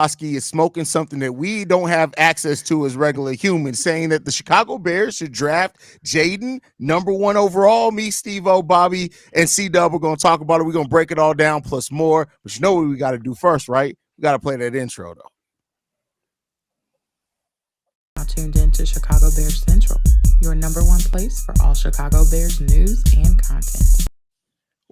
Orlovsky is smoking something that we don't have access to as regular humans, saying that the Chicago Bears should draft Jayden #1 overall. Me, Steve-O, Bobby, and C-Dub are going to talk about it. We're going to break it all down plus more. But you know what we got to do first, right? We got to play that intro, though. Tuned in to Chicago Bears Central, your #1 place for all Chicago Bears news and content.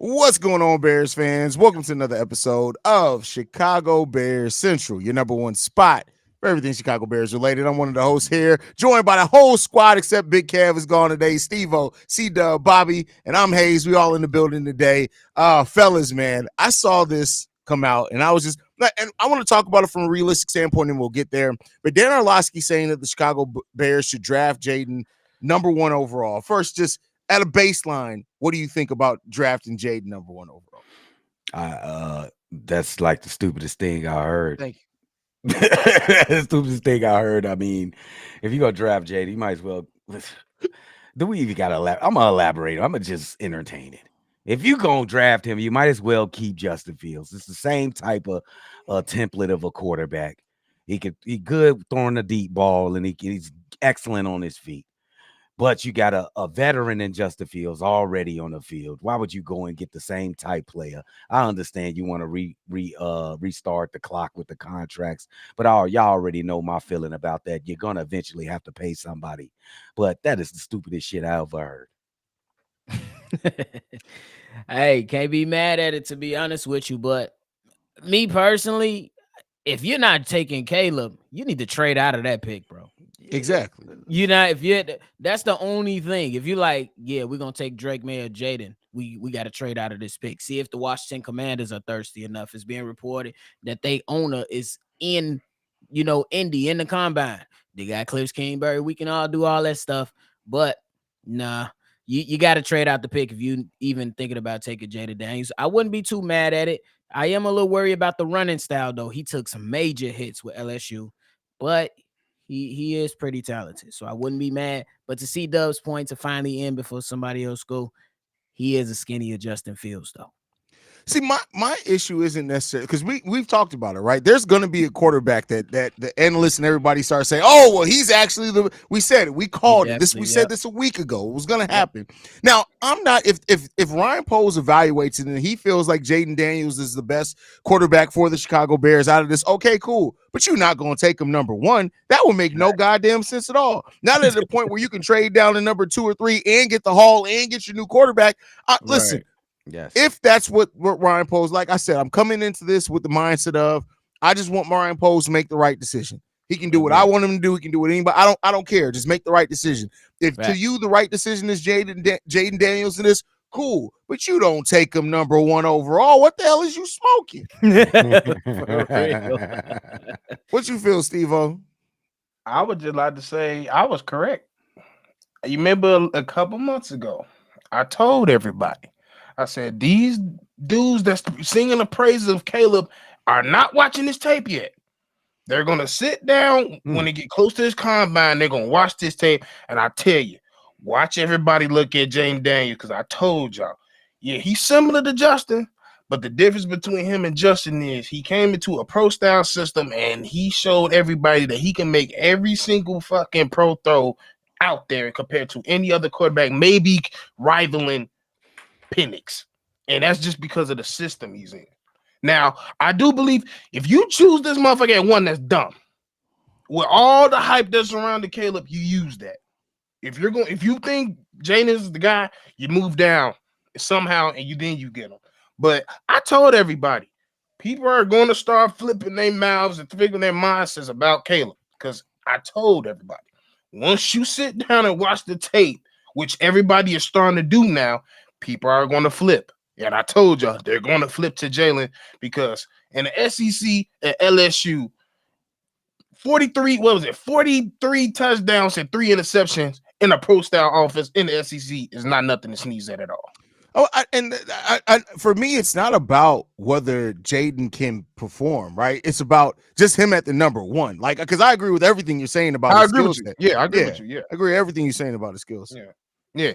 What's going on, Bears fans? Welcome to another episode of Chicago Bears Central, your #1 spot for everything Chicago Bears related. I'm one of the hosts here, joined by the whole squad except Big Kev is gone today. Steve-O, C-Dub, Bobby, and I'm Haize. We all in the building today. Fellas, man, I saw this come out, and I was just, and I want to talk about it from a realistic standpoint, and we'll get there. But Dan Orlovsky saying that the Chicago Bears should draft Jayden #1 overall. First, just at a baseline, what do you think about drafting Jayden #1 overall? That's like the stupidest thing I heard. Thank you. The stupidest thing I heard. I mean, if you're gonna draft Jayden, you might as well. Do we even gotta elaborate? I'm gonna elaborate. I'm gonna just entertain it. If you gonna draft him, you might as well keep Justin Fields. It's the same type of template of a quarterback. He good throwing the deep ball, and he's excellent on his feet. But you got a veteran in Justin Fields already on the field. Why would you go and get the same type player? I understand you want to restart the clock with the contracts, but y'all already know my feeling about that. You're gonna eventually have to pay somebody. But that is the stupidest shit I ever heard. Hey, can't be mad at it, to be honest with you. But me personally, if you're not taking Caleb, you need to trade out of that pick, bro. Exactly. That's the only thing. If you like, yeah, we're gonna take Drake May or Jayden, we got to trade out of this pick. See if the Washington Commanders are thirsty enough. It's being reported that they owner is in, Indy in the combine. They got Cliff Kingsbury. We can all do all that stuff, but nah, you got to trade out the pick if you even thinking about taking Jayden Daniels. I wouldn't be too mad at it. I am a little worried about the running style though. He took some major hits with LSU, but he is pretty talented, so I wouldn't be mad. But to see Dub's point to finally end before somebody else go, he is a skinnier Justin Fields, though. See, my issue isn't necessarily because we've talked about it, right? There's going to be a quarterback that the analysts and everybody start saying, "Oh, well, he's actually we said it, we called it. We said this a week ago. It was going to happen." Now, I'm not if Ryan Poles evaluates it and he feels like Jayden Daniels is the best quarterback for the Chicago Bears out of this, okay, cool. But you're not going to take him #1. That would make no goddamn sense at all. Not at the point where you can trade down to #2 or 3 and get the haul and get your new quarterback. Listen. Yes. If that's what Ryan Poles, like I said, I'm coming into this with the mindset of I just want Ryan Poles to make the right decision. He can do what I want him to do. He can do what anybody. I don't care. Just make the right decision. If to you the right decision is Jayden Daniels in this, cool. But you don't take him #1 overall. What the hell is you smoking? What you feel, Steve-O? I would just like to say I was correct. You remember a couple months ago, I told everybody. I said, these dudes that's singing the praises of Caleb are not watching this tape yet. They're going to sit down when they get close to this combine. They're going to watch this tape. And I tell you, watch everybody look at Jayden Daniels because I told y'all, yeah, he's similar to Justin. But the difference between him and Justin is he came into a pro-style system and he showed everybody that he can make every single fucking pro throw out there compared to any other quarterback, maybe rivaling Penix, and that's just because of the system he's in. Now, I do believe if you choose this motherfucker at 1, that's dumb. With all the hype that's surrounding Caleb, you use that. If you think Jayden is the guy, you move down somehow, and you get him. But I told everybody, people are going to start flipping their mouths and figuring their mindsets about Caleb because I told everybody, once you sit down and watch the tape, which everybody is starting to do now, people are going to flip. And I told y'all they're going to flip to Jaylen because in the SEC at LSU, 43 touchdowns and 3 interceptions in a pro-style offense in the SEC is not nothing to sneeze at all. Oh, for me, it's not about whether Jayden can perform, right? It's about just him at the #1. Like, because I agree with everything you're saying about his skill set. Yeah, I agree with you. Yeah, I agree with everything you're saying about his skill set. Yeah. Yeah.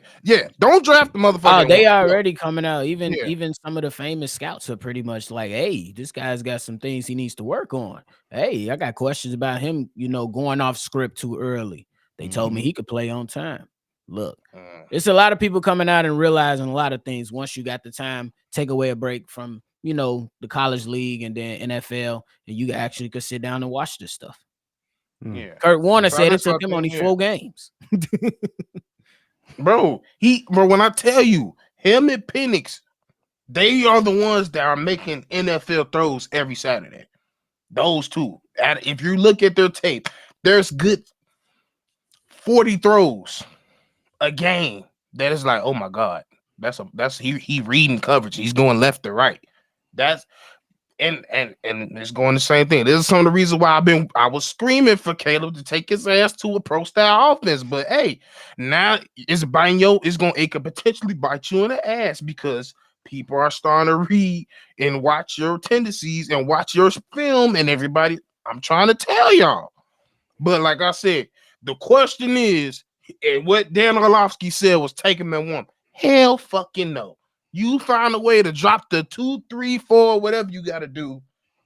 Don't draft the motherfucker. Oh, they at 1. already coming out. Even Yeah. even some of the famous scouts are pretty much like, hey, this guy's got some things he needs to work on. Hey, I got questions about him, going off script too early. They told me he could play on time. Look, it's a lot of people coming out and realizing a lot of things. Once you got the time, take away a break from, the college league and then NFL, and you actually could sit down and watch this stuff. Yeah. Kurt Warner So said it that's took what him I only think, 4 games. Bro, when I tell you, him and Penix, they are the ones that are making NFL throws every Saturday. Those two. And if you look at their tape, there's good 40 throws a game that is like, oh my God, that's he reading coverage. He's going left to right. That's and it's going the same thing. This is some of the reasons why I was screaming for Caleb to take his ass to a pro style offense. But hey, now it could potentially bite you in the ass because people are starting to read and watch your tendencies and watch your film and everybody. I'm trying to tell y'all. But like I said, the question is, and what Dan Orlovsky said was take him at 1. Hell fucking no. You find a way to drop the 2, 3, 4, whatever you got to do,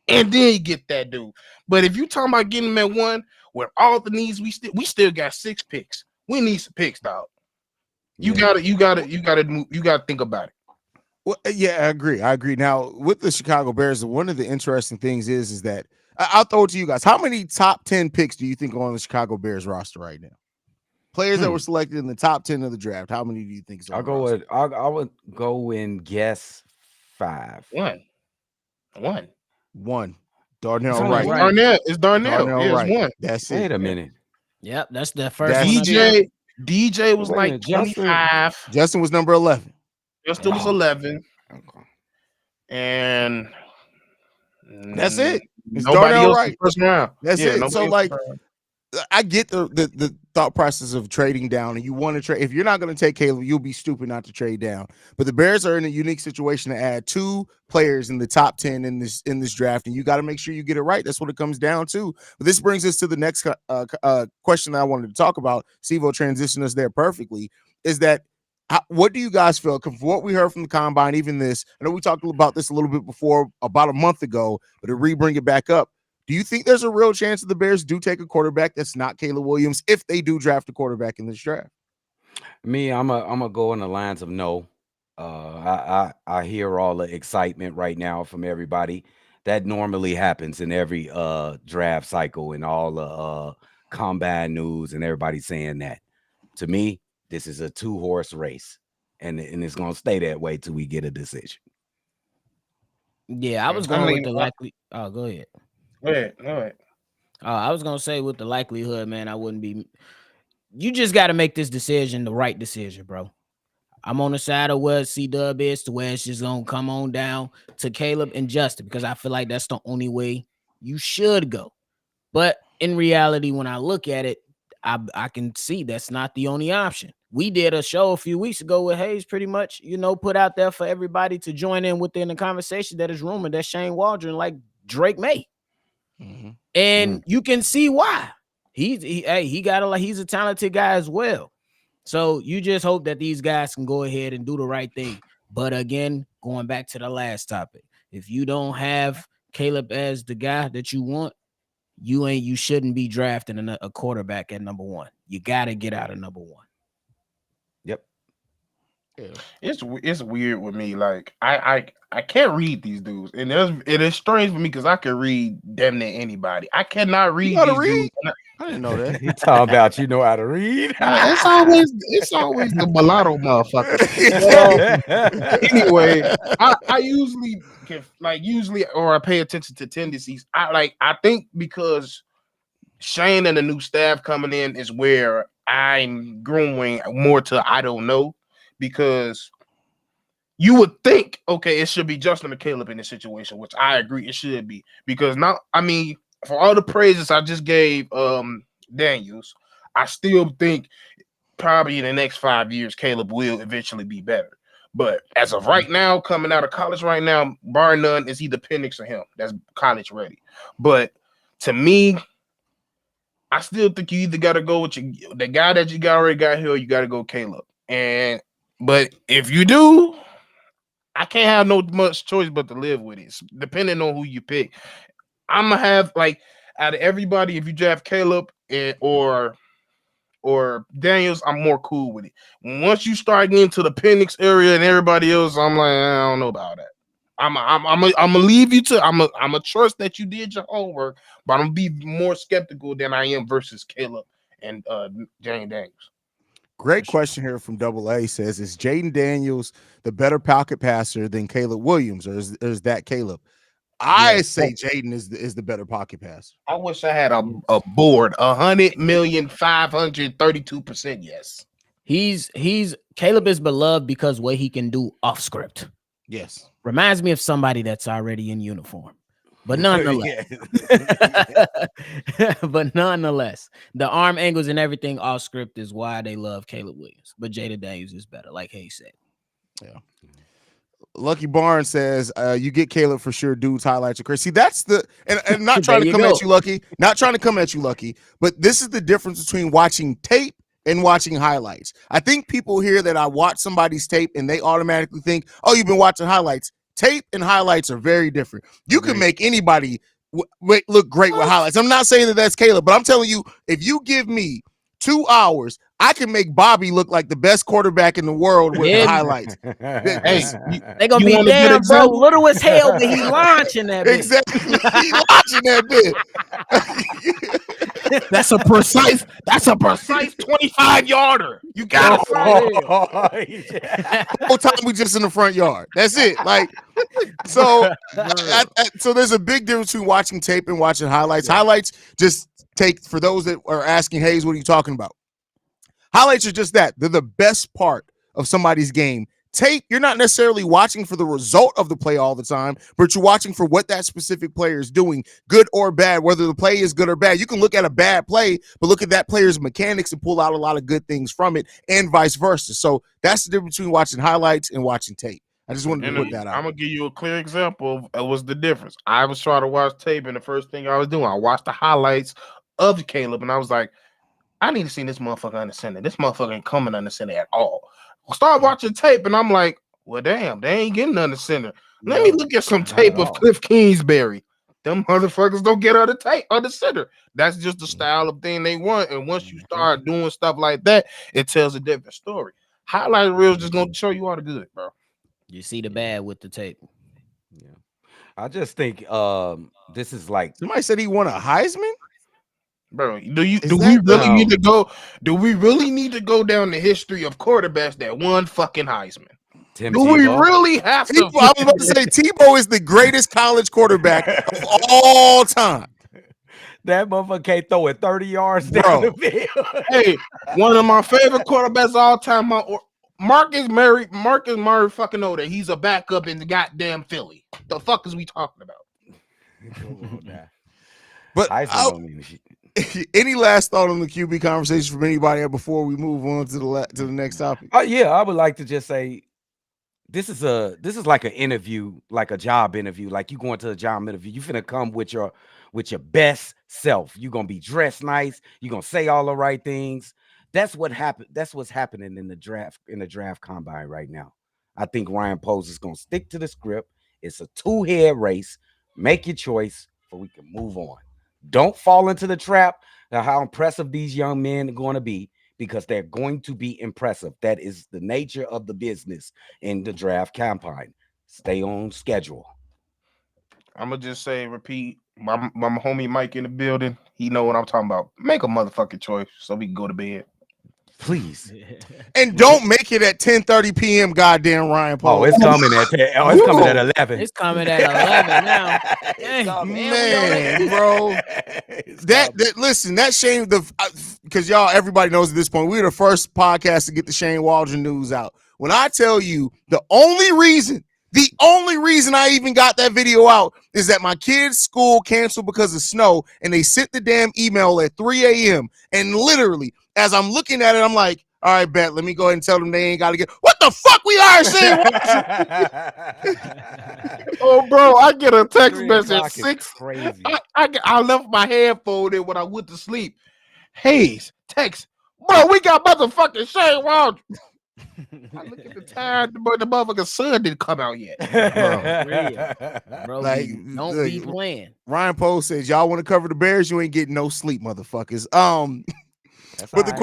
and then you get that dude. But if you talking about getting him at 1, with all the needs we still got 6 picks. We need some picks, dog. You gotta think about it. Well, yeah, I agree. Now, with the Chicago Bears, one of the interesting things is that I'll throw it to you guys. How many top 10 picks do you think are on the Chicago Bears roster right now? Players that were selected in the top 10 of the draft. How many do you think is on I would go and guess 5. 1. Darnell only Wright. one. It's Darnell. Darnell Yeah, Wright. it's 1. That's it. Wait a minute. Yep, that's the first That's one. DJ was Wait a like minute, Justin- 25. Justin was number 11. Justin was 11. Okay. And That's it. It's nobody Darnell else in Wright. the first round. That's it. nobody So, else like, in the first round. I get the thought process of trading down, and you want to trade. If you're not going to take Caleb, you'll be stupid not to trade down. But the Bears are in a unique situation to add 2 players in the top 10 in this draft, and you got to make sure you get it right. That's what it comes down to. But this brings us to the next question that I wanted to talk about. Steve will transition us there perfectly. Is that what do you guys feel? From what we heard from the combine, even this, I know we talked about this a little bit before, about a month ago, but to bring it back up. Do you think there's a real chance that the Bears do take a quarterback that's not Caleb Williams if they do draft a quarterback in this draft? Me, I'm a go in the lines of no. I hear all the excitement right now from everybody. That normally happens in every draft cycle and all the combine news and everybody saying that. To me, this is a 2-horse race, and it's gonna stay that way till we get a decision. Yeah, I was going with the likely. Oh, go ahead. Go ahead. I was gonna say with the likelihood, man, I wouldn't be. You just got to make this decision, the right decision, bro. I'm on the side of where C-Dub is, to where it's just gonna come on down to Caleb and Justin, because I feel like that's the only way you should go. But in reality, when I look at it, I can see that's not the only option. We did a show a few weeks ago with Haize, pretty much, put out there for everybody to join in within the conversation that is rumored that Shane Waldron like Drake May. And you can see why. He's a talented guy as well. So you just hope that these guys can go ahead and do the right thing. But again, going back to the last topic, if you don't have Caleb as the guy that you want, you shouldn't be drafting a quarterback at number 1. You got to get out of number 1. Yep. Yeah. It's weird with me. Like I can't read these dudes, and it is strange for me because I can read damn near anybody. I cannot read these dudes. I didn't know that. He talking about know how to read. It's always the mulatto motherfucker. Anyway, I usually or I pay attention to tendencies. I think because Shane and the new staff coming in is where I'm growing more to I don't know. Because you would think, okay, it should be Justin or Caleb in this situation, which I agree it should be. Because now, I mean, for all the praises I just gave Daniels, I still think probably in the next 5 years, Caleb will eventually be better. But as of right now, coming out of college right now, bar none, is either Penix or him. That's college ready. But to me, I still think you either got to go with the guy that you already got here, or you got to go Caleb. But if you do, I can't have no much choice but to live with it, depending on who you pick. I'm gonna have like out of everybody, if you draft Caleb or Daniels, I'm more cool with it. Once you start getting to the Penix area and everybody else, I'm like, I don't know about that. I'm gonna leave you to. I'm a trust that you did your homework, but I'm gonna be more skeptical than I am versus Caleb and Jayden Daniels. Great question here from Double A says, is Jayden Daniels the better pocket passer than Caleb Williams, or is that Caleb? I say Jayden is the better pocket passer. I wish I had a board 100,532%. Yes, he's Caleb is beloved because what he can do off script. Yes, reminds me of somebody that's already in uniform. But nonetheless, the arm angles and everything off script is why they love Caleb Williams. But Jayden Daniels is better, like Haize said. Yeah. Lucky Barnes says, you get Caleb for sure. Dudes highlights are crazy. See, that's the and not trying to come at you, Lucky. Not trying to come at you, Lucky. But this is the difference between watching tape and watching highlights. I think people hear that I watch somebody's tape and they automatically think, oh, you've been watching highlights. Tape and highlights are very different. You can make anybody look great with highlights. I'm not saying that that's Caleb, but I'm telling you, if you give me 2 hours, I can make Bobby look like the best quarterback in the world with the highlights. Hey, they're gonna be damn, bro. Little as hell, but he launching that bitch. Exactly, he launching that bitch. That's a precise 25-yarder. You got it. Whole time we just in the front yard. That's it. Like, so there's a big difference between watching tape and watching highlights. Highlights just take, for those that are asking, Haize, what are you talking about? Highlights are just that. They're the best part of somebody's game. Tape, you're not necessarily watching for the result of the play all the time, but you're watching for what that specific player is doing, good or bad, whether the play is good or bad. You can look at a bad play, but look at that player's mechanics and pull out a lot of good things from it, and vice versa. So that's the difference between watching highlights and watching tape. I just wanted to put that out. I'm going to give you a clear example of what's the difference. I was trying to watch tape, and the first thing I was doing, I watched the highlights of Caleb, and I was like, I need to see this motherfucker under center. This motherfucker ain't coming under center at all. Start watching tape, and I'm like, well, damn, they ain't getting under center. Let me look at some tape of Cliff Kingsbury. Them motherfuckers don't get under center. That's just the style of thing they want. And once you start doing stuff like that, it tells a different story. Highlight reels just gonna show you all the good, bro. You see the bad with the tape. Yeah, I just think this is like, somebody said he won a Heisman. Bro, do we really need to go? Do we really need to go down the history of quarterbacks that won fucking Heisman? Do we really have to? I was about to say Tebow is the greatest college quarterback of all time. That motherfucker can't throw it 30 yards down the field. Hey, one of my favorite quarterbacks of all time, Marcus Murray fucking know that he's a backup in the goddamn Philly. The fuck is we talking about? But any last thought on the QB conversation from anybody before we move on to the next topic? Yeah, I would like to just say this is like an interview, like a job interview. Like you going to a job interview, you finna come with your best self. You're gonna be dressed nice. You're gonna say all the right things. That's what happened. That's what's happening in the draft combine right now. I think Ryan Poles is gonna stick to the script. It's a 2-head race. Make your choice, so we can move on. Don't fall into the trap of how impressive these young men are going to be, because they're going to be impressive. That is the nature of the business in the draft combine. Stay on schedule. I'm going to just say, repeat, my homie Mike in the building, he know what I'm talking about. Make a motherfucking choice so we can go to bed. Please. And don't make it at 10:30 p.m. Goddamn Ryan Paul. Oh, it's coming at 10. Oh, it's coming at 11. It's coming at 11 now. Dang, man, bro. Listen, that Shane, because y'all, everybody knows at this point, we're the first podcast to get the Shane Waldron news out. When I tell you the only reason I even got that video out is that my kids' school canceled because of snow, and they sent the damn email at 3 a.m. And literally, as I'm looking at it, I'm like, all right, bet, let me go ahead and tell them they ain't got to get. What the fuck we are saying? Oh, bro, I get a text message at 6. Crazy. I left my head folded when I went to sleep. Haize, text, bro, we got motherfucking Shane Waldron. I look at the time, but the motherfucking sun didn't come out yet. Bro, Like, don't be playing. Ryan Poe says, y'all want to cover the Bears? You ain't getting no sleep, motherfuckers. That's But the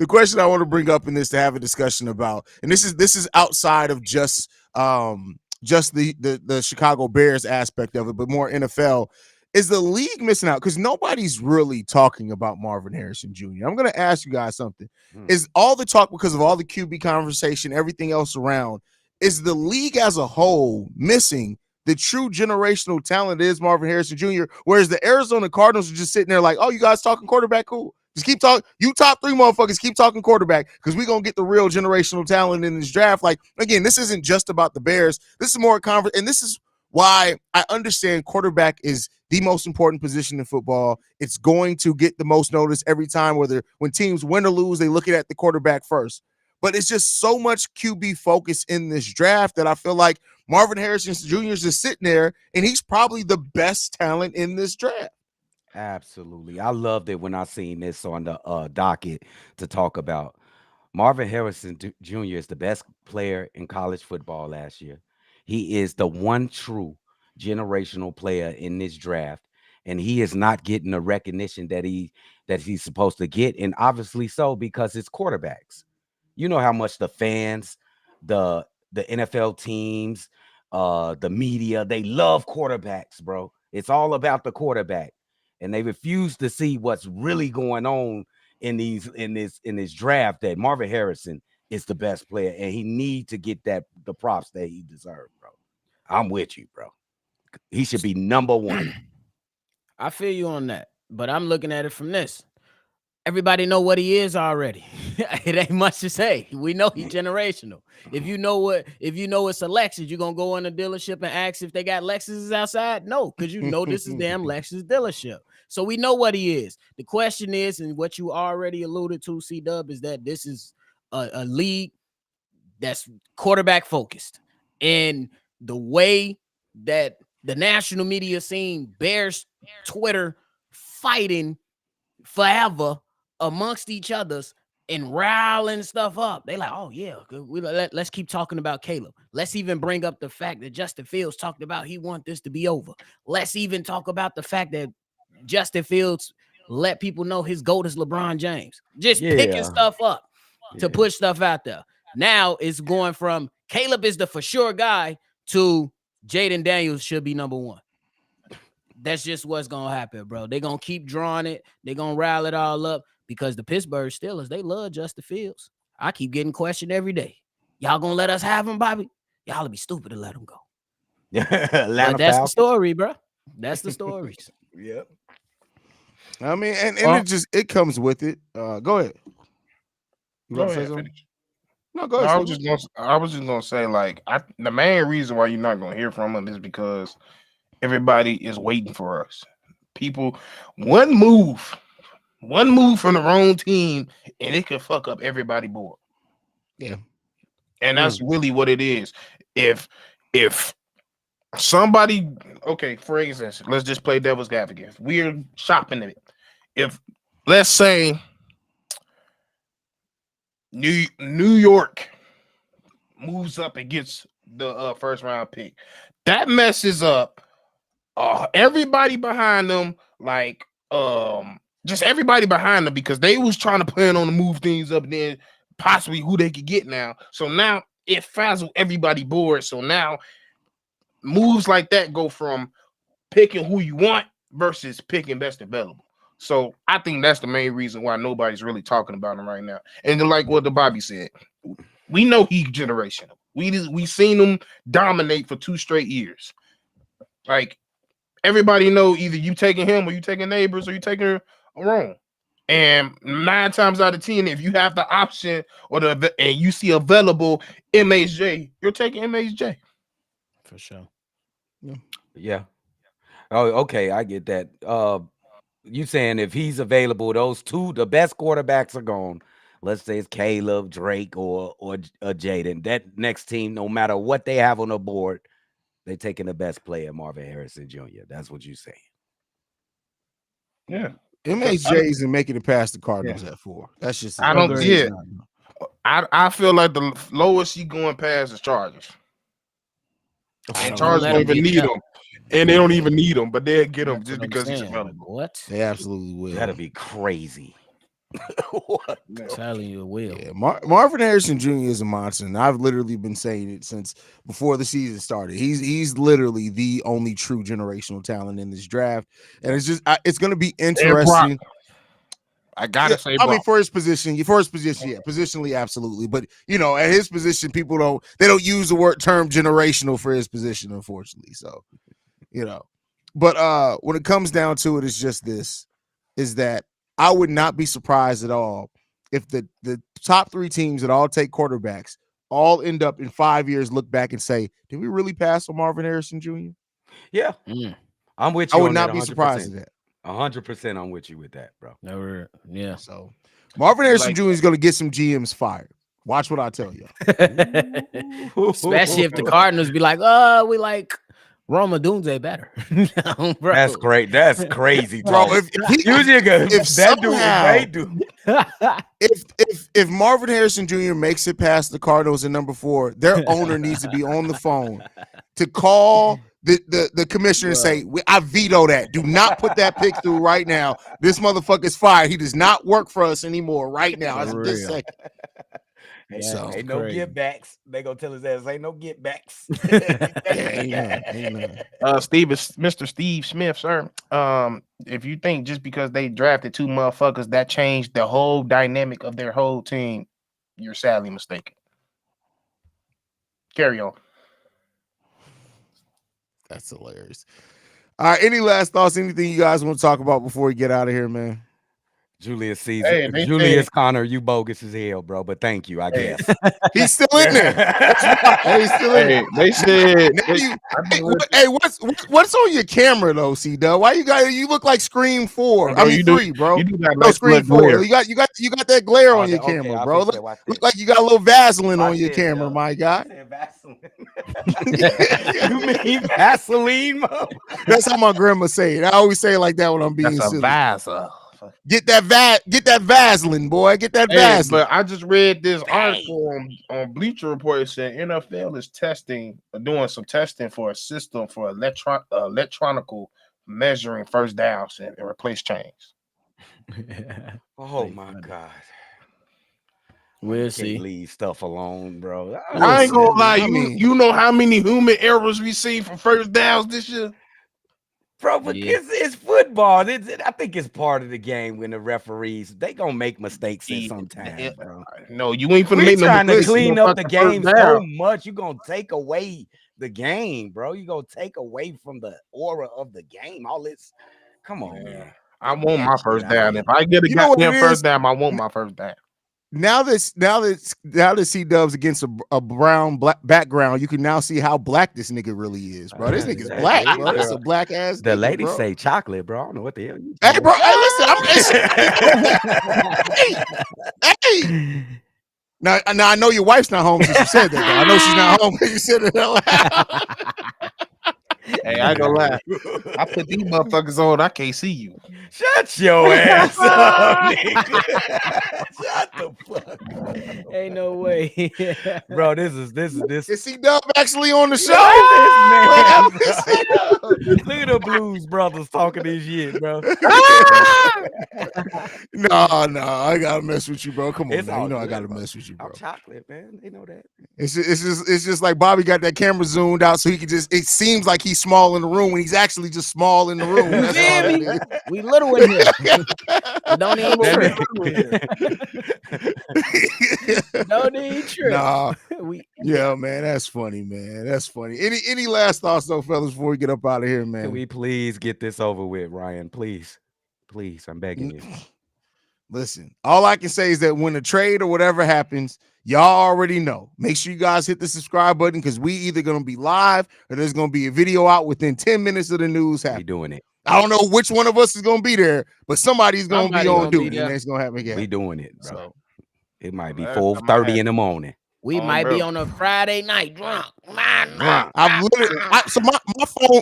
question I want to bring up in this to have a discussion about, and this is outside of just the Chicago Bears aspect of it, but more NFL, is the league missing out because nobody's really talking about Marvin Harrison Jr. I'm going to ask you guys something. Is all the talk because of all the QB conversation, everything else around, is the league as a whole missing the true generational talent is Marvin Harrison Jr., whereas the Arizona Cardinals are just sitting there like, oh, you guys talking quarterback? Cool. Just keep talking. You top three motherfuckers keep talking quarterback because we're going to get the real generational talent in this draft. Like, again, this isn't just about the Bears. This is more a conference, and this is why I understand quarterback is the most important position in football. It's going to get the most notice every time, when teams win or lose, they look at the quarterback first. But it's just so much QB focus in this draft that I feel like Marvin Harrison Jr. is just sitting there, and he's probably the best talent in this draft. Absolutely. I loved it when I seen this on the docket to talk about. Marvin Harrison Jr. is the best player in college football last year. He is the one true generational player in this draft, and he is not getting the recognition that he's supposed to get, and obviously so because it's quarterbacks. You know how much the fans, the NFL teams, the media, they love quarterbacks, bro. It's all about the quarterback, and they refuse to see what's really going on in this draft. That Marvin Harrison is the best player, and he needs to get the props that he deserves, bro. I'm with you, bro. He should be number one. I feel you on that, but I'm looking at it from this. Everybody know what he is already. It ain't much to say. We know he's generational. If you know it's a Lexus, you're gonna go in the dealership and ask if they got Lexuses outside? No, because you know this is damn Lexus dealership. So we know what he is. The question is, and what you already alluded to, C-Dub, is that this is a league that's quarterback focused. And the way that the national media seen Bears Twitter fighting forever amongst each others and riling stuff up. They like, oh yeah, let's keep talking about Caleb. Let's even bring up the fact that Justin Fields talked about he want this to be over. Let's even talk about the fact that Justin Fields let people know his GOAT is LeBron James. Just picking stuff up to push stuff out there. Now it's going from Caleb is the for sure guy to Jayden Daniels should be number one. That's just what's going to happen, bro. They're going to keep drawing it. They're going to rile it all up because the Pittsburgh Steelers, they love Justin Fields. I keep getting questioned every day. Y'all going to let us have him, Bobby? Y'all will be stupid to let him go. But that's the story, bro. That's the stories. Yep. I mean, and it comes with it. Go ahead. Go ahead. No, go ahead. I was just gonna say, like, the main reason why you're not gonna hear from him is because everybody is waiting for us. People, one move from the wrong team, and it could fuck up everybody board. Yeah, and that's really what it is. If somebody, okay, for instance, let's just play devil's advocate. We're shopping it. If let's say New York moves up and gets the first round pick, that messes up everybody behind them, like just everybody behind them, because they was trying to plan on to move things up, and then possibly who they could get now. So now it frazzled everybody bored. So now moves like that go from picking who you want versus picking best available. So I think that's the main reason why nobody's really talking about him right now. And then, like what the Bobby said, we know he's generational. We seen him dominate for 2 straight years. Like, everybody know either you taking him or you taking Neighbors or you taking Aaron. And 9 times out of 10, if you have the option and you see available MHJ, you're taking MHJ. For sure. Yeah. Oh, okay. I get that. You saying if he's available, those 2, the best quarterbacks are gone. Let's say it's Caleb, Drake, or Jayden. That next team, no matter what they have on the board, they taking the best player, Marvin Harrison Jr. That's what you're saying. Yeah. MHJ isn't making it past the Cardinals at 4. That's just I don't I feel like the lowest he going past is Chargers. And don't Chargers let don't him even get need cut. him. And they don't even need him, but they'll get him That's just what I'm because he's saying. available. What? They absolutely will. That'd be crazy. What? I'm telling you, it will. Yeah, Marvin Harrison Jr. is a monster, and I've literally been saying it since before the season started. He's literally the only true generational talent in this draft, and it's just it's going to be interesting. I gotta say, I mean, for his position, yeah, positionally, absolutely. But at his position, people don't use the term generational for his position, unfortunately. So, but when it comes down to it, it's just this: is that I would not be surprised at all if the top three teams that all take quarterbacks all end up in 5 years, look back and say, did we really pass on Marvin Harrison Jr.? Yeah, I'm with you. I would on not that be 100%. surprised at that. 100%, I'm with you with that, bro. Never, yeah. So Marvin Harrison Jr. is going to get some GMs fired. Watch what I tell you. Especially if the Cardinals be like, we like Roma Dunze better. Bro. That's great. That's crazy, Bro, talk. if Marvin Harrison Jr. makes it past the Cardinals at number 4, their owner needs to be on the phone to call the commissioner and say, I veto that. Do not put that pick through right now. This motherfucker's fired. He does not work for us anymore right now. As of this second. So ain't no get backs. They gonna tell his ass ain't no get backs. Mr. Steve Smith, sir. If you think just because they drafted 2 motherfuckers that changed the whole dynamic of their whole team, you're sadly mistaken. Carry on. That's hilarious. All right, any last thoughts? Anything you guys want to talk about before we get out of here, man? Julius Caesar, Julius Connor, you bogus as hell, bro. But thank you, I guess. He's still in there. He's still in there. They said, what's on your camera though, C-Dub? Why you look like Scream 4? Bro, 3, bro. You do got no, Scream 4. Glare. You got that glare on your camera, bro. Look like you got a little Vaseline on your camera, my guy. You mean Vaseline, Mo? That's how my grandma say it. I always say it like that when I'm being silly. Vaseline. Get that Vaseline, boy. Get that Vaseline. But I just read this article on Bleacher Report. It said NFL is doing some testing for a system for electronical measuring first downs and replace chains. Oh my God. We'll see. Leave stuff alone, bro. I ain't gonna lie. You know how many human errors we see for first downs this year? Bro, but it's football. I think it's part of the game when the referees they gonna make mistakes sometimes, bro. No, you ain't finna make trying to clean up the game so much. You're gonna take away the game, bro. You're gonna take away from the aura of the game. All this, come on, man. I want my first down. If I get a goddamn first down, I want my first down. Now that C-Dub's against a brown black background, you can now see how black this nigga really is, bro. This nigga's black, bro. This is a black ass. The nigga, ladies bro. say chocolate, bro. I don't know what the hell you. Hey, bro. Hey, listen. Hey. Now I know your wife's not home since you said that. Though. I know she's not home because you said it out loud. Hey, I ain't gonna lie. I put these motherfuckers on. I can't see you. Shut your ass up, nigga. Shut the fuck up. Ain't no way. Bro, this is Is C-Dub actually on the show? Look at the Blues Brothers talking this shit, bro. No, I gotta mess with you, bro. Come on, man. You know I gotta mess with you, bro. I'm chocolate, man. They know that. It's just like Bobby got that camera zoomed out so he can just. It seems like he's small in the room when he's actually just small in the room. We little in here. Don't even trip. Don't even trip. Nah. Yeah, man. That's funny, man. That's funny. Any last thoughts though, fellas, before we get up out of here, man? Can we please get this over with, Ryan? Please, I'm begging you. Listen, all I can say is that when the trade or whatever happens, y'all already know. Make sure you guys hit the subscribe button because we either going to be live or there's going to be a video out within 10 minutes of the news happening. We doing it. I don't know which one of us is going to be there, but somebody's going to be on duty and it's going to happen again. We doing it, bro. So, it might be 4:30 in the morning. We Oh, might be bro. on a Friday night drunk. I've literally so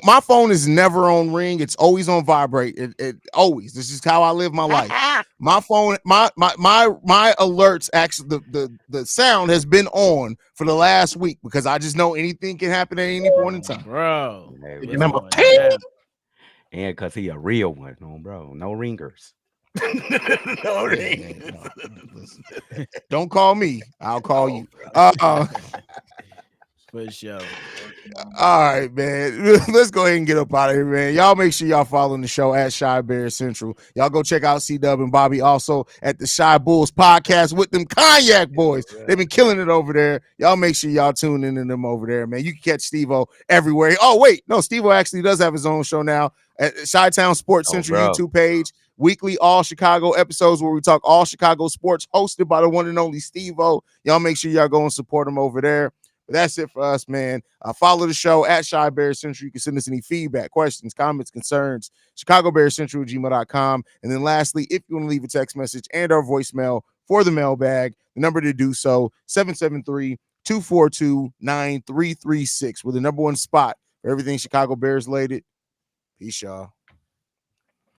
my phone is never on ring. It's always on vibrate. It always. This is how I live my life. My phone, my alerts actually the sound has been on for the last week because I just know anything can happen at any point in time. Bro. Hey, It's bro. Number going 10. down. And because he a real one, bro. No ringers. No Hey, ringers. no, listen. Don't call me. I'll call you. For sure. All right, man. Let's go ahead and get up out of here, man. Y'all make sure y'all following the show at Shy Bears Central. Y'all go check out C-Dub and Bobby also at the Shy Bulls podcast with them Cognac boys. They've been killing it over there. Y'all make sure y'all tune in to them over there, man. You can catch Steve-O everywhere. Oh, wait. No, Steve-O actually does have his own show now at Chi-Town Sports Central YouTube page. Weekly All Chicago episodes where we talk all Chicago sports hosted by the one and only Steve-O. Y'all make sure y'all go and support him over there. But that's it for us, man. Follow the show at Shy Bears Central. You can send us any feedback, questions, comments, concerns, ChicagoBearsCentral@gmail.com. And then lastly, if you want to leave a text message and our voicemail for the mailbag, the number to do so, 773-242-9336. We're the number one spot for everything Chicago Bears related. Peace, y'all.